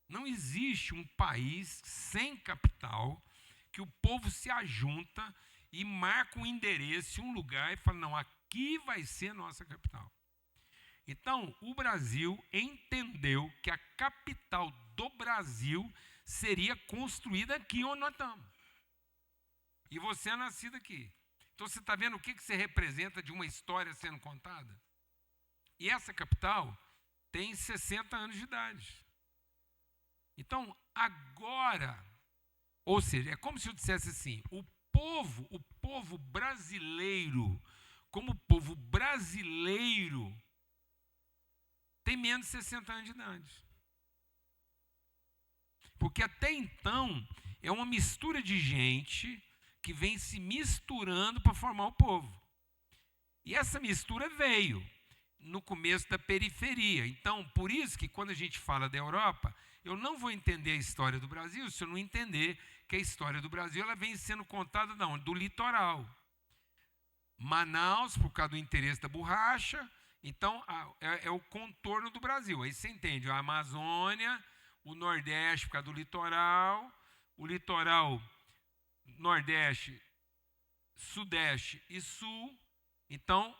Não existe um país sem capital que o povo se ajunta e marca um endereço, um lugar e fala, não, aqui vai ser a nossa capital. Então, o Brasil entendeu que a capital do Brasil seria construída aqui onde nós estamos. E você é nascido aqui. Então, você está vendo o que você representa de uma história sendo contada? E essa capital tem 60 anos de idade. Então, agora, ou seja, é como se eu dissesse assim, o povo brasileiro, como povo brasileiro, tem menos de 60 anos de idade. Porque até então é uma mistura de gente que vem se misturando para formar o povo. E essa mistura veio no começo da periferia. Então, por isso que quando a gente fala da Europa, eu não vou entender a história do Brasil se eu não entender que a história do Brasil ela vem sendo contada de onde? Do litoral. Manaus, por causa do interesse da borracha. Então, é o contorno do Brasil. Aí você entende, a Amazônia, o Nordeste por causa do litoral, o litoral Nordeste, Sudeste e Sul. Então,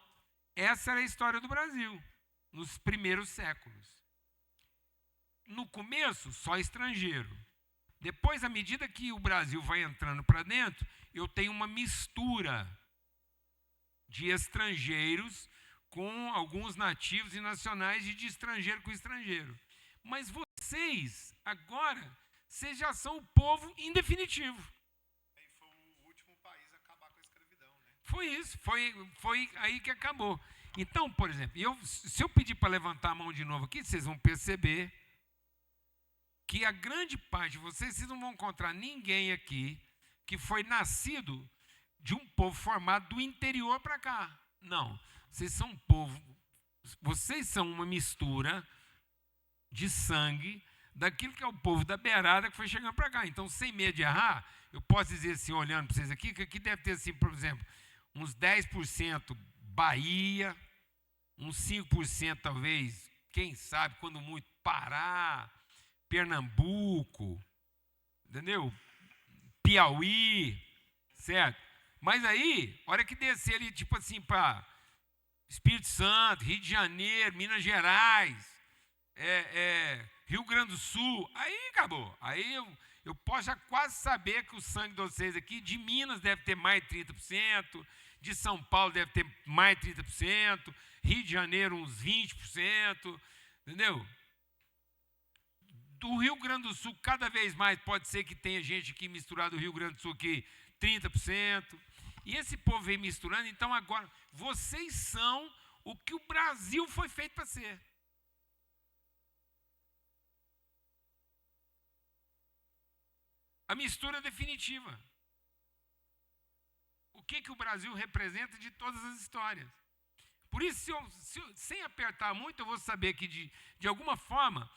essa era a história do Brasil, nos primeiros séculos. No começo, só estrangeiro. Depois, à medida que o Brasil vai entrando para dentro, eu tenho uma mistura de estrangeiros com alguns nativos e nacionais e de estrangeiro com estrangeiro. Mas vocês, agora, vocês já são o povo em definitivo. E foi o último país a acabar com a escravidão, né? Foi isso, foi aí que acabou. Então, por exemplo, se eu pedir para levantar a mão de novo aqui, vocês vão perceber que a grande parte de vocês não vão encontrar ninguém aqui que foi nascido de um povo formado do interior para cá. Não, vocês são um povo, vocês são uma mistura de sangue daquilo que é o povo da beirada que foi chegando para cá. Então, sem medo de errar, eu posso dizer assim, olhando para vocês aqui, que aqui deve ter, assim, por exemplo, uns 10% Bahia, uns 5% talvez, quem sabe, quando muito, Pará, Pernambuco, entendeu? Piauí, certo? Mas aí, a hora que descer ali, tipo assim, para Espírito Santo, Rio de Janeiro, Minas Gerais, Rio Grande do Sul, aí acabou. Aí eu posso já quase saber que o sangue de vocês aqui, de Minas deve ter mais de 30%, de São Paulo deve ter mais de 30%, Rio de Janeiro uns 20%, entendeu? Do Rio Grande do Sul, cada vez mais pode ser que tenha gente aqui misturada do Rio Grande do Sul aqui, 30%. E esse povo vem misturando, então agora, vocês são o que o Brasil foi feito para ser. A mistura definitiva. O que o Brasil representa de todas as histórias. Por isso, sem apertar muito, eu vou saber que, de alguma forma,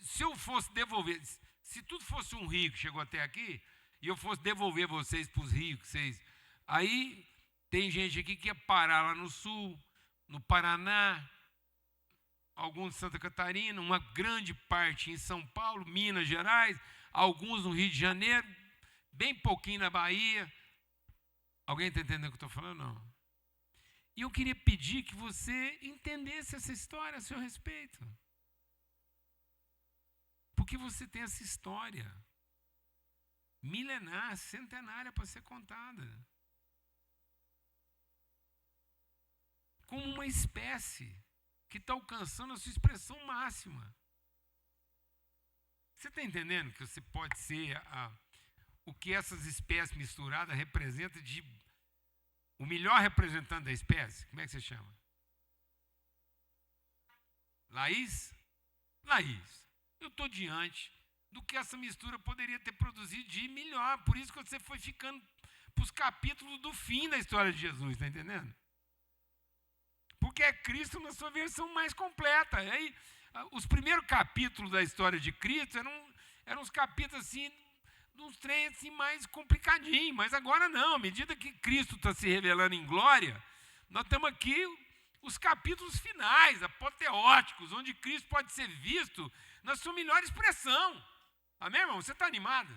se eu fosse devolver, se tudo fosse um rio que chegou até aqui, e eu fosse devolver vocês para os rios, aí tem gente aqui que ia parar lá no sul, no Paraná, alguns em Santa Catarina, uma grande parte em São Paulo, Minas Gerais, alguns no Rio de Janeiro, bem pouquinho na Bahia. Alguém está entendendo o que eu estou falando? Não. E eu queria pedir que você entendesse essa história a seu respeito. Porque você tem essa história milenar, centenária para ser contada. Como uma espécie que está alcançando a sua expressão máxima. Você está entendendo que você pode ser o que essas espécies misturadas representam de o melhor representante da espécie? Como é que você chama? Laís? Laís, eu estou diante do que essa mistura poderia ter produzido de melhor. Por isso que você foi ficando para os capítulos do fim da história de Jesus, está entendendo? Porque é Cristo na sua versão mais completa. E aí, os primeiros capítulos da história de Cristo eram uns capítulos assim, uns trem assim mais complicadinhos, mas agora não, à medida que Cristo está se revelando em glória, nós temos aqui os capítulos finais, apoteóticos, onde Cristo pode ser visto na sua melhor expressão. Amém, irmão? Você está animado?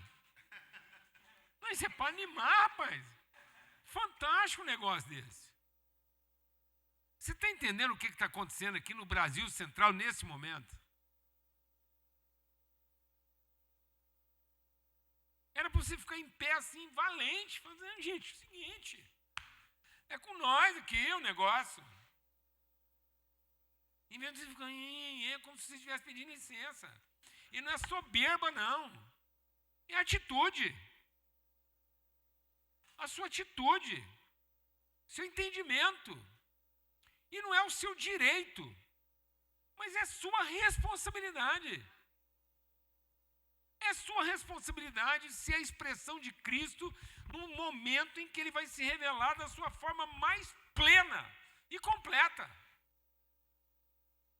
Não, isso é para animar, rapaz. Fantástico um negócio desse. Você está entendendo o que está acontecendo aqui no Brasil Central nesse momento? Era para você ficar em pé assim, valente, fazendo, gente, é o seguinte, é com nós aqui o negócio. Em vez de você ficar como se você estivesse pedindo licença. E não é soberba, não. É atitude. A sua atitude. Seu entendimento. E não é o seu direito, mas é sua responsabilidade. É sua responsabilidade ser a expressão de Cristo no momento em que Ele vai se revelar da sua forma mais plena e completa.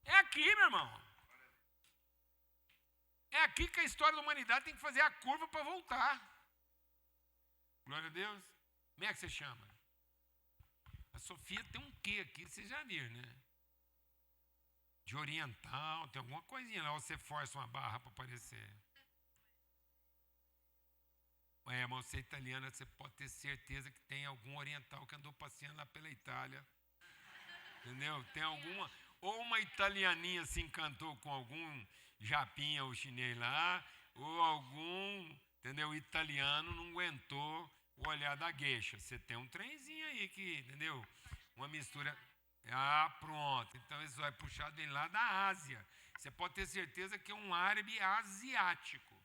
É aqui, meu irmão. É aqui que a história da humanidade tem que fazer a curva para voltar. Glória a Deus. Como é que você chama? A Sofia tem um quê aqui, vocês já viram, né? De oriental, tem alguma coisinha lá, você força uma barra para aparecer. Mas você é italiana, você pode ter certeza que tem algum oriental que andou passeando lá pela Itália. Entendeu? Tem alguma, ou uma italianinha se encantou com algum japinha ou chinês lá, ou algum, entendeu, italiano não aguentou o olhar da gueixa. Você tem um trenzinho aí que, entendeu? Uma mistura. Ah, pronto. Então isso vai puxar dele lá da Ásia. Você pode ter certeza que é um árabe asiático.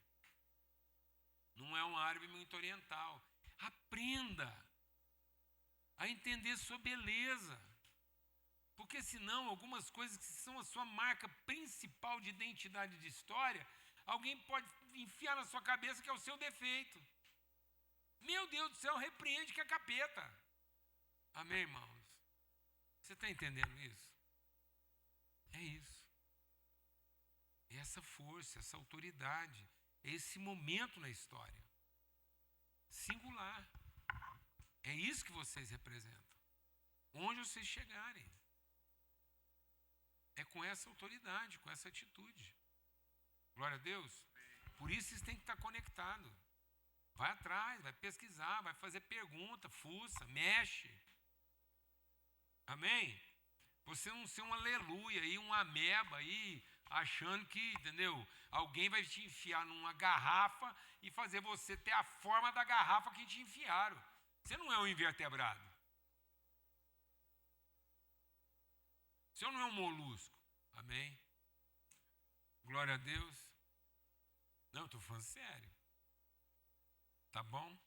Não é um árabe muito oriental. Aprenda a entender sua beleza. Porque senão algumas coisas que são a sua marca principal de identidade de história, alguém pode enfiar na sua cabeça que é o seu defeito. Meu Deus do céu, repreende que é capeta. Amém, irmãos? Você está entendendo isso? É isso. É essa força, essa autoridade, é esse momento na história. Singular. É isso que vocês representam. Onde vocês chegarem. É com essa autoridade, com essa atitude. Glória a Deus. Por isso vocês têm que estar conectados. Vai atrás, vai pesquisar, vai fazer pergunta, fuça, mexe. Amém? Você não ser um aleluia aí, um ameba aí, achando que, entendeu? Alguém vai te enfiar numa garrafa e fazer você ter a forma da garrafa que te enfiaram. Você não é um invertebrado. Você não é um molusco. Amém? Glória a Deus. Não, estou falando sério. Tá bom?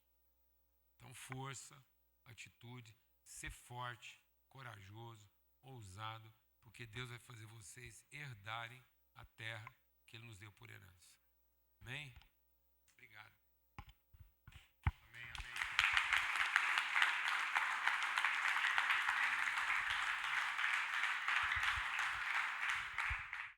Então, força, atitude, ser forte, corajoso, ousado, porque Deus vai fazer vocês herdarem a terra que Ele nos deu por herança. Amém?